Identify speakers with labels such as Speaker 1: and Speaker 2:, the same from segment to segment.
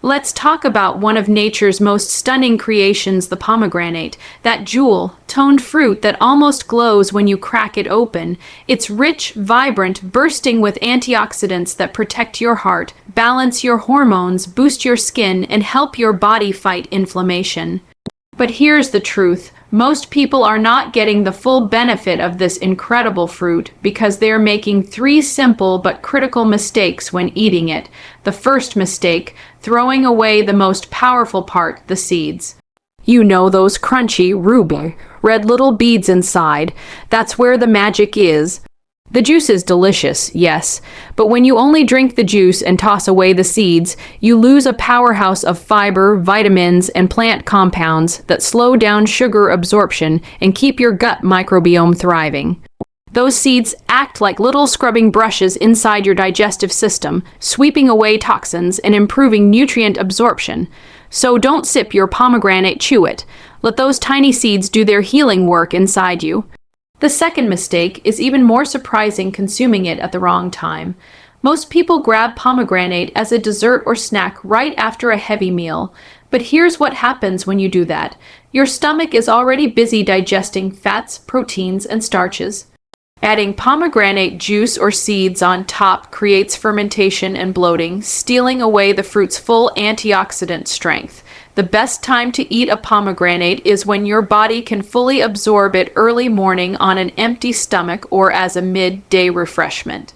Speaker 1: Let's talk about one of nature's most stunning creations, the pomegranate, that jewel, toned fruit that almost glows when you crack it open. It's rich, vibrant, bursting with antioxidants that protect your heart, balance your hormones, boost your skin, and help your body fight inflammation. But here's the truth. Most people are not getting the full benefit of this incredible fruit because they're making three simple but critical mistakes when eating it. The first mistake, throwing away the most powerful part, the seeds. You know, those crunchy, ruby, red little beads inside. That's where the magic is. The juice is delicious, yes, but when you only drink the juice and toss away the seeds, you lose a powerhouse of fiber, vitamins, and plant compounds that slow down sugar absorption and keep your gut microbiome thriving. Those seeds act like little scrubbing brushes inside your digestive system, sweeping away toxins and improving nutrient absorption. So don't sip your pomegranate, chew it. Let those tiny seeds do their healing work inside you. The second mistake is even more surprising, consuming it at the wrong time. Most people grab pomegranate as a dessert or snack right after a heavy meal. But here's what happens when you do that. Your stomach is already busy digesting fats, proteins, and starches. Adding pomegranate juice or seeds on top creates fermentation and bloating, stealing away the fruit's full antioxidant strength. The best time to eat a pomegranate is when your body can fully absorb it early morning on an empty stomach or as a midday refreshment.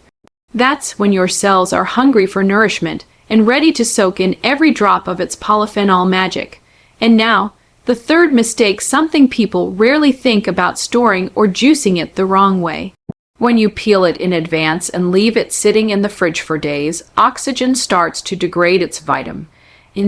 Speaker 1: That's when your cells are hungry for nourishment and ready to soak in every drop of its polyphenol magic. And now, the third mistake, something people rarely think about: storing or juicing it the wrong way. When you peel it in advance and leave it sitting in the fridge for days, oxygen starts to degrade its vitamin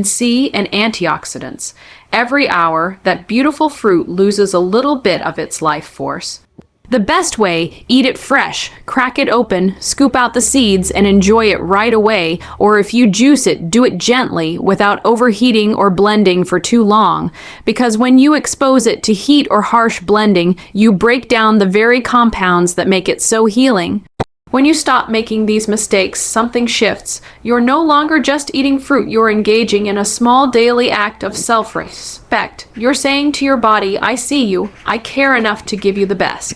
Speaker 1: C and antioxidants. Every hour, that beautiful fruit loses a little bit of its life force. The best way, eat it fresh, crack it open, scoop out the seeds, and enjoy it right away. Or if you juice it, do it gently without overheating or blending for too long. Because when you expose it to heat or harsh blending, you break down the very compounds that make it so healing. When you stop making these mistakes, something shifts. You're no longer just eating fruit, you're engaging in a small daily act of self-respect. You're saying to your body, I see you, I care enough to give you the best.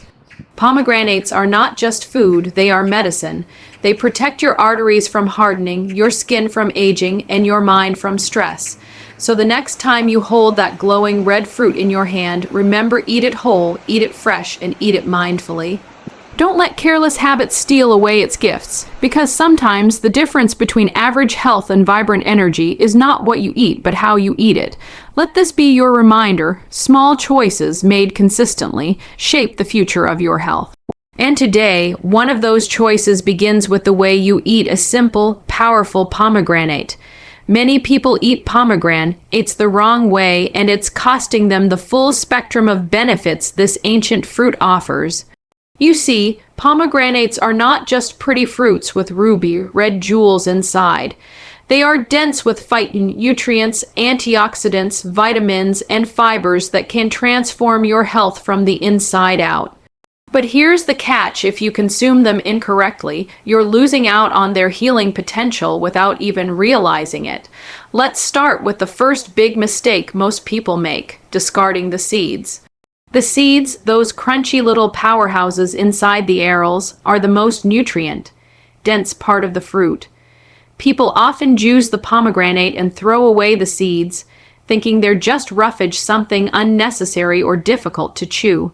Speaker 1: Pomegranates are not just food, they are medicine. They protect your arteries from hardening, your skin from aging, and your mind from stress. So the next time you hold that glowing red fruit in your hand, remember, eat it whole, eat it fresh, and eat it mindfully. Don't let careless habits steal away its gifts, because sometimes the difference between average health and vibrant energy is not what you eat, but how you eat it. Let this be your reminder: small choices made consistently shape the future of your health. And today, one of those choices begins with the way you eat a simple, powerful pomegranate. Many people eat pomegranates the wrong way, and it's costing them the full spectrum of benefits this ancient fruit offers. You see, pomegranates are not just pretty fruits with ruby red jewels inside. They are dense with phytonutrients, antioxidants, vitamins, and fibers that can transform your health from the inside out. But here's the catch: if you consume them incorrectly, you're losing out on their healing potential without even realizing it. Let's start with the first big mistake most people make: discarding the seeds. The seeds, those crunchy little powerhouses inside the arils, are the most nutrient-dense part of the fruit. People often juice the pomegranate and throw away the seeds, thinking they're just roughage, something unnecessary or difficult to chew.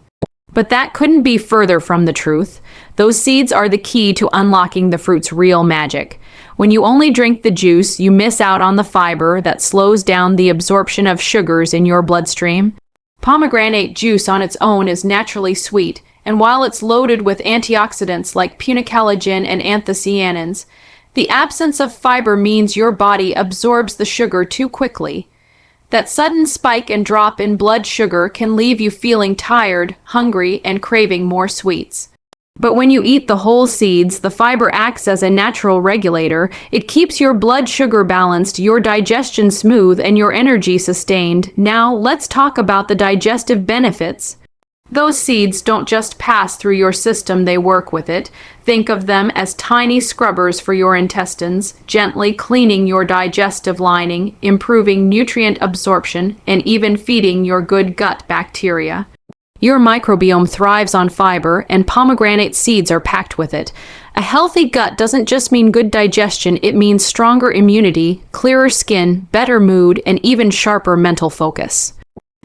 Speaker 1: But that couldn't be further from the truth. Those seeds are the key to unlocking the fruit's real magic. When you only drink the juice, you miss out on the fiber that slows down the absorption of sugars in your bloodstream. Pomegranate juice on its own is naturally sweet, and while it's loaded with antioxidants like punicalagin and anthocyanins, the absence of fiber means your body absorbs the sugar too quickly. That sudden spike and drop in blood sugar can leave you feeling tired, hungry, and craving more sweets. But when you eat the whole seeds, the fiber acts as a natural regulator. It keeps your blood sugar balanced, your digestion smooth, and your energy sustained. Now, let's talk about the digestive benefits. Those seeds don't just pass through your system, they work with it. Think of them as tiny scrubbers for your intestines, gently cleaning your digestive lining, improving nutrient absorption, and even feeding your good gut bacteria. Your microbiome thrives on fiber, and pomegranate seeds are packed with it. A healthy gut doesn't just mean good digestion, it means stronger immunity, clearer skin, better mood, and even sharper mental focus.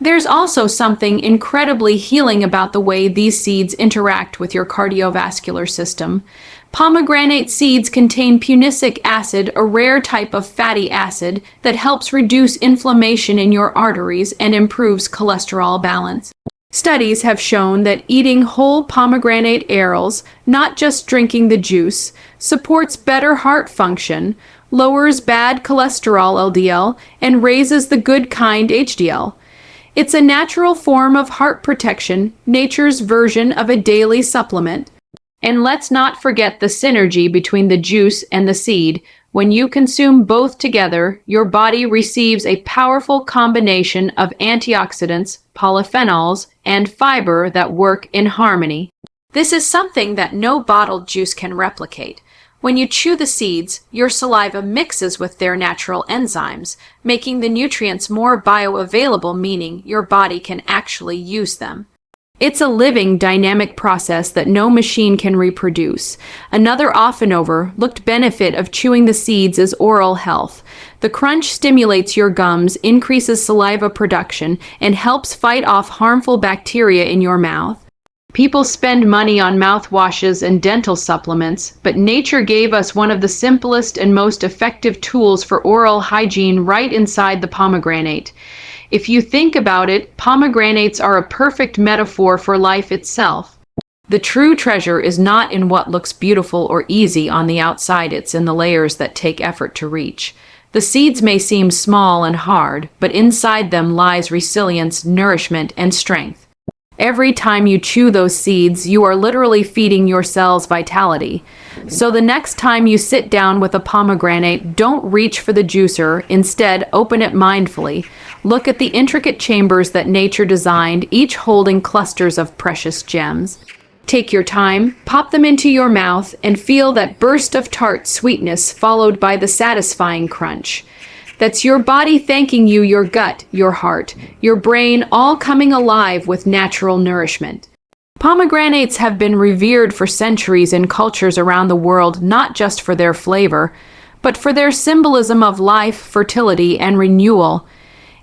Speaker 1: There's also something incredibly healing about the way these seeds interact with your cardiovascular system. Pomegranate seeds contain punicic acid, a rare type of fatty acid that helps reduce inflammation in your arteries and improves cholesterol balance. Studies have shown that eating whole pomegranate arils, not just drinking the juice, supports better heart function, lowers bad cholesterol LDL, and raises the good kind HDL. It's a natural form of heart protection, nature's version of a daily supplement. And let's not forget the synergy between the juice and the seed. When you consume both together, your body receives a powerful combination of antioxidants, polyphenols, and fiber that work in harmony. This is something that no bottled juice can replicate. When you chew the seeds, your saliva mixes with their natural enzymes, making the nutrients more bioavailable, meaning your body can actually use them. It's a living, dynamic process that no machine can reproduce. Another often overlooked benefit of chewing the seeds is oral health. The crunch stimulates your gums, increases saliva production, and helps fight off harmful bacteria in your mouth. People spend money on mouthwashes and dental supplements, but nature gave us one of the simplest and most effective tools for oral hygiene right inside the pomegranate. If you think about it, pomegranates are a perfect metaphor for life itself. The true treasure is not in what looks beautiful or easy on the outside, it's in the layers that take effort to reach. The seeds may seem small and hard, but inside them lies resilience, nourishment, and strength. Every time you chew those seeds, you are literally feeding your cells vitality. So the next time you sit down with a pomegranate, don't reach for the juicer. Instead, open it mindfully. Look at the intricate chambers that nature designed, each holding clusters of precious gems. Take your time, pop them into your mouth, and feel that burst of tart sweetness followed by the satisfying crunch. That's your body thanking you, your gut, your heart, your brain, all coming alive with natural nourishment. Pomegranates have been revered for centuries in cultures around the world, not just for their flavor, but for their symbolism of life, fertility, and renewal.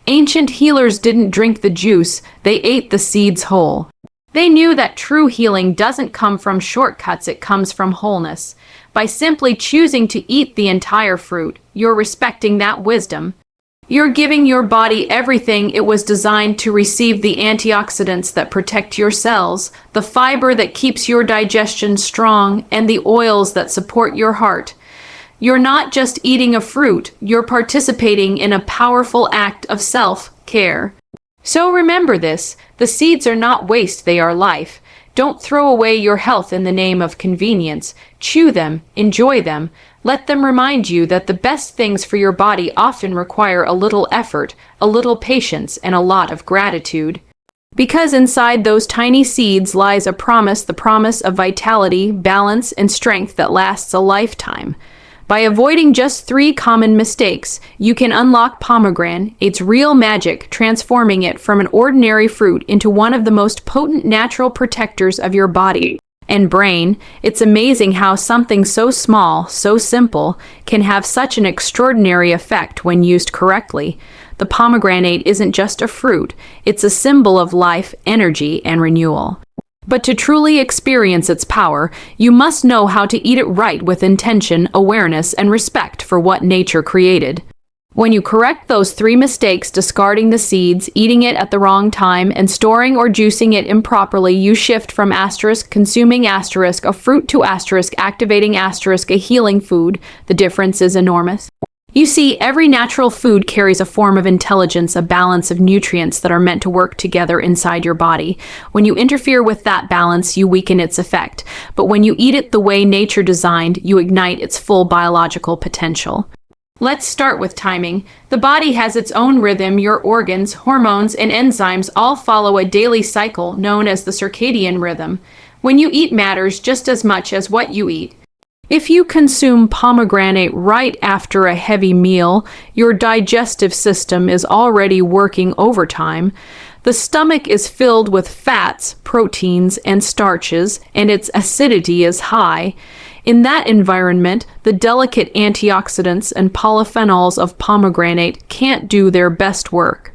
Speaker 1: Ancient healers didn't drink the juice, they ate the seeds whole. They knew that true healing doesn't come from shortcuts, it comes from wholeness. By simply choosing to eat the entire fruit, you're respecting that wisdom. You're giving your body everything it was designed to receive: the antioxidants that protect your cells, the fiber that keeps your digestion strong, and the oils that support your heart. You're not just eating a fruit, you're participating in a powerful act of self-care. So remember this, the seeds are not waste, they are life. Don't throw away your health in the name of convenience. Chew them, enjoy them. Let them remind you that the best things for your body often require a little effort, a little patience, and a lot of gratitude. Because inside those tiny seeds lies a promise, the promise of vitality, balance, and strength that lasts a lifetime. By avoiding just 3 common mistakes, you can unlock pomegranate's real magic, transforming it from an ordinary fruit into one of the most potent natural protectors of your body and brain. It's amazing how something so small, so simple, can have such an extraordinary effect when used correctly. The pomegranate isn't just a fruit, it's a symbol of life, energy, and renewal. But to truly experience its power, you must know how to eat it right with intention, awareness, and respect for what nature created. When you correct those 3 mistakes, discarding the seeds, eating it at the wrong time, and storing or juicing it improperly, you shift from consuming a fruit to activating a healing food. The difference is enormous. You see, every natural food carries a form of intelligence, a balance of nutrients that are meant to work together inside your body. When you interfere with that balance, you weaken its effect. But when you eat it the way nature designed, you ignite its full biological potential. Let's start with timing. The body has its own rhythm. Your organs, hormones, and enzymes all follow a daily cycle known as the circadian rhythm. When you eat matters just as much as what you eat. If you consume pomegranate right after a heavy meal, your digestive system is already working overtime. The stomach is filled with fats, proteins, and starches, and its acidity is high. In that environment, the delicate antioxidants and polyphenols of pomegranate can't do their best work.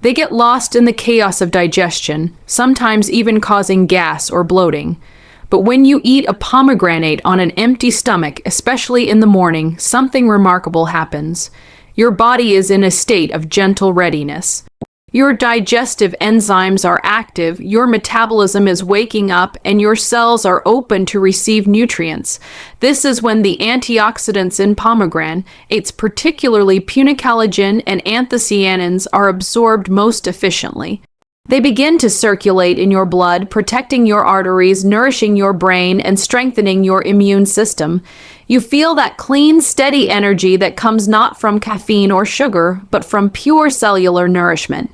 Speaker 1: They get lost in the chaos of digestion, sometimes even causing gas or bloating. But when you eat a pomegranate on an empty stomach, especially in the morning, something remarkable happens. Your body is in a state of gentle readiness. Your digestive enzymes are active, your metabolism is waking up, and your cells are open to receive nutrients. This is when the antioxidants in pomegranates, particularly punicalagin and anthocyanins, are absorbed most efficiently. They begin to circulate in your blood, protecting your arteries, nourishing your brain, and strengthening your immune system. You feel that clean, steady energy that comes not from caffeine or sugar, but from pure cellular nourishment.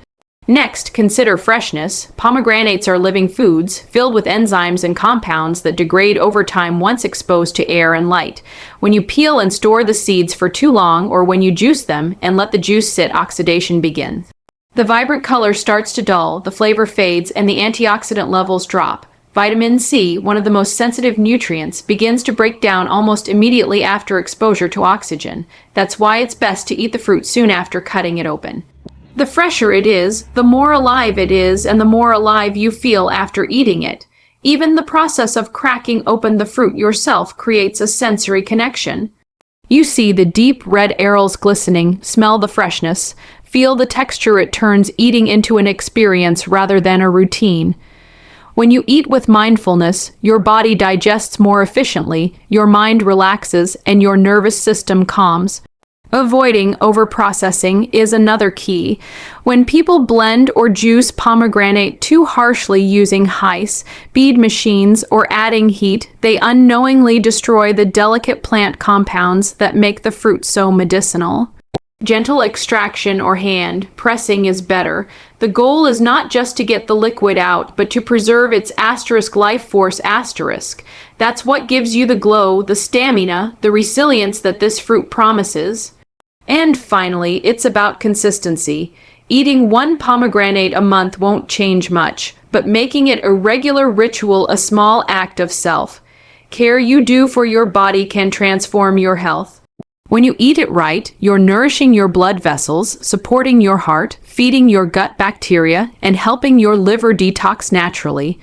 Speaker 1: Next, consider freshness. Pomegranates are living foods, filled with enzymes and compounds that degrade over time once exposed to air and light. When you peel and store the seeds for too long, or when you juice them and let the juice sit, oxidation begins. The vibrant color starts to dull, the flavor fades, and the antioxidant levels drop. Vitamin C, one of the most sensitive nutrients, begins to break down almost immediately after exposure to oxygen. That's why it's best to eat the fruit soon after cutting it open. The fresher it is, the more alive it is, and the more alive you feel after eating it. Even the process of cracking open the fruit yourself creates a sensory connection. You see the deep red arils glistening, smell the freshness, feel the texture. It turns eating into an experience rather than a routine. When you eat with mindfulness, your body digests more efficiently, your mind relaxes, and your nervous system calms. Avoiding overprocessing is another key. When people blend or juice pomegranate too harshly using high-speed machines or adding heat, they unknowingly destroy the delicate plant compounds that make the fruit so medicinal. Gentle extraction or hand pressing is better. The goal is not just to get the liquid out, but to preserve its life force. That's what gives you the glow, the stamina, the resilience that this fruit promises. And finally, it's about consistency. Eating one pomegranate a month won't change much, but making it a regular ritual, a small act of self-care you do for your body can transform your health. When you eat it right, you're nourishing your blood vessels, supporting your heart, feeding your gut bacteria, and helping your liver detox naturally.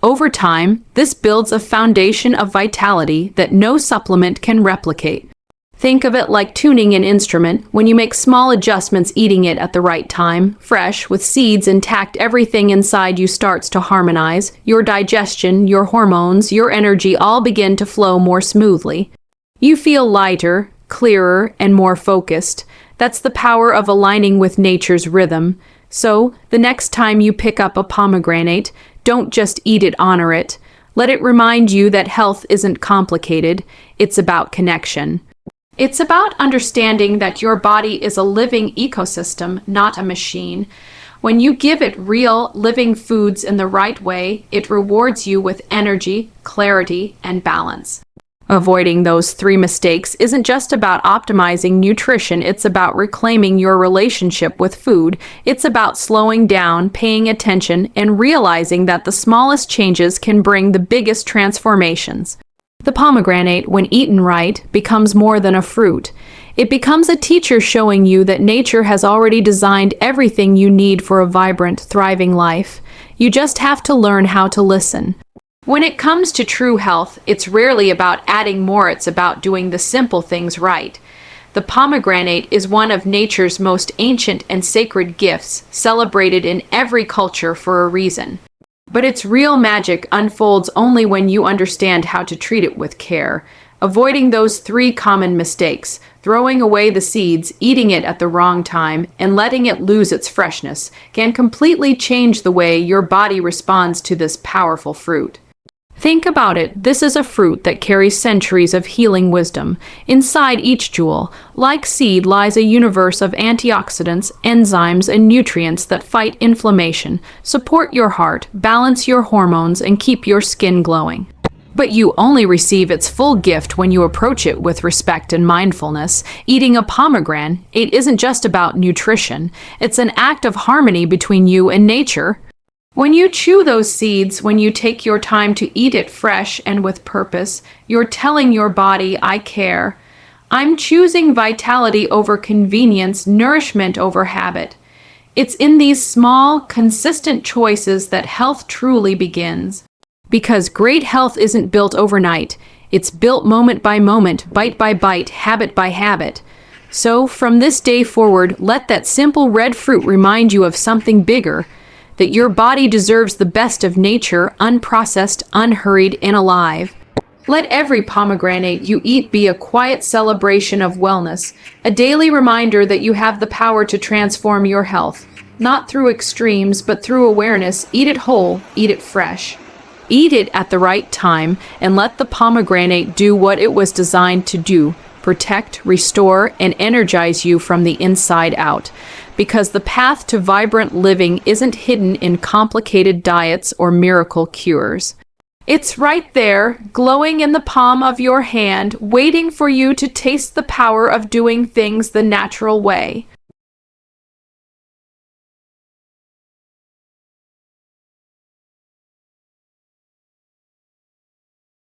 Speaker 1: Over time, this builds a foundation of vitality that no supplement can replicate. Think of it like tuning an instrument. When you make small adjustments, eating it at the right time, fresh, with seeds intact, everything inside you starts to harmonize. Your digestion, your hormones, your energy all begin to flow more smoothly. You feel lighter, clearer, and more focused. That's the power of aligning with nature's rhythm. So, the next time you pick up a pomegranate, don't just eat it, honor it. Let it remind you that health isn't complicated. It's about connection. It's about understanding that your body is a living ecosystem, not a machine. When you give it real, living foods in the right way, it rewards you with energy, clarity, and balance. Avoiding those 3 mistakes isn't just about optimizing nutrition, it's about reclaiming your relationship with food. It's about slowing down, paying attention, and realizing that the smallest changes can bring the biggest transformations. The pomegranate, when eaten right, becomes more than a fruit. It becomes a teacher showing you that nature has already designed everything you need for a vibrant, thriving life. You just have to learn how to listen. When it comes to true health, it's rarely about adding more, it's about doing the simple things right. The pomegranate is one of nature's most ancient and sacred gifts, celebrated in every culture for a reason. But its real magic unfolds only when you understand how to treat it with care. Avoiding those 3 common mistakes, throwing away the seeds, eating it at the wrong time, and letting it lose its freshness, can completely change the way your body responds to this powerful fruit. Think about it. This is a fruit that carries centuries of healing wisdom. Inside each jewel, like seed, lies a universe of antioxidants, enzymes, and nutrients that fight inflammation, support your heart, balance your hormones, and keep your skin glowing. But you only receive its full gift when you approach it with respect and mindfulness. Eating a pomegranate, it isn't just about nutrition. It's an act of harmony between you and nature. When you chew those seeds, when you take your time to eat it fresh and with purpose, you're telling your body, I care. I'm choosing vitality over convenience, nourishment over habit. It's in these small, consistent choices that health truly begins. Because great health isn't built overnight. It's built moment by moment, bite by bite, habit by habit. So, from this day forward, let that simple red fruit remind you of something bigger, that your body deserves the best of nature, unprocessed, unhurried, and alive. Let every pomegranate you eat be a quiet celebration of wellness, a daily reminder that you have the power to transform your health. Not through extremes, but through awareness. Eat it whole, eat it fresh. Eat it at the right time, and let the pomegranate do what it was designed to do: protect, restore, and energize you from the inside out. Because the path to vibrant living isn't hidden in complicated diets or miracle cures. It's right there, glowing in the palm of your hand, waiting for you to taste the power of doing things the natural way.